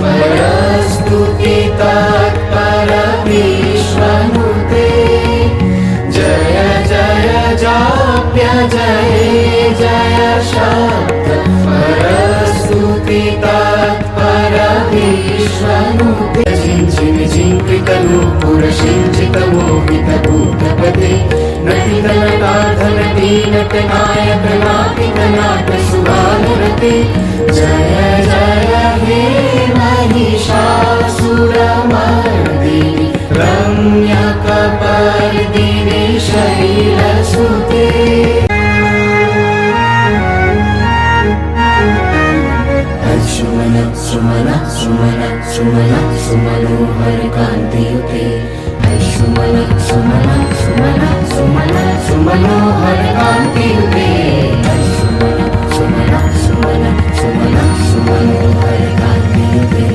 परस्तुति तत्पर विश्वनुते जय जय जाप्य जय जय शब्द परस्तुति तत्पर विश्वनुते जिंचितमोहितभूतपते नटितनटाधनटीनटनायक नाटितनाट सुभानुरते जय जय हे महिषासुरमर्दिनि रम्यकपर्दिनि शैलसुते सुमन सुमन सुमन सुमनोहर कांतियुते सुमन सुमन सुमन सुमन सुमनोहर कांतियुते सुमन सुमन सुमन सुमन सुमनोहर कांतियुते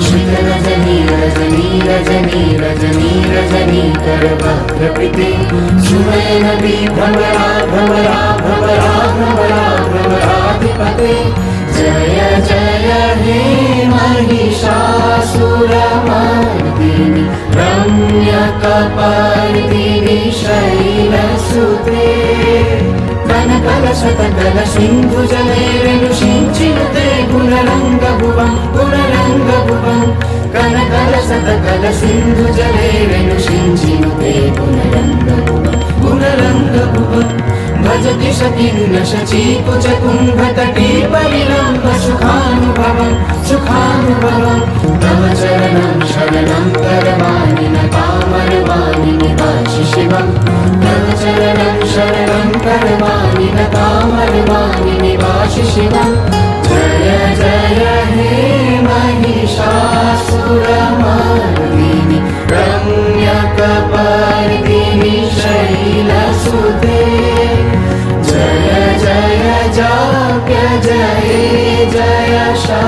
श्रित रजनी रजनी रजनी रजनी रजनी कर वक्त्रपिते सुनयन भ्रमरा भ्रमरा भ्रमरा भ्रमरा भ्रमराधिपते जय जय हे महिषासुरमर्दिनि रम्यकपर्दिनि शैलसुते कनकलशतकल सिन्धुजलैरनुषिञ्चिनुते गुणरङ्गभुवं गुणरङ्गभुवं कनकलशतकल सिन्धुजलैरनुषिञ्चिनुते गुणरङ्गभुवं गुणरङ्गभुवं भजति शकिन्न शचीकुचकुम्भतटी परिलम्ब सुखानुभवं सुखानुभवं तव चरणं शरणं करवाणि न कामरवाणि निवासि शिवं तव चरणं शरणं करवाणि न कामरवाणि निवासि शिवं जय जय हे महिषासुरमर्दिनि रम्यकपर्दिनि शैलसुते जय जय जाप्य जय जय शा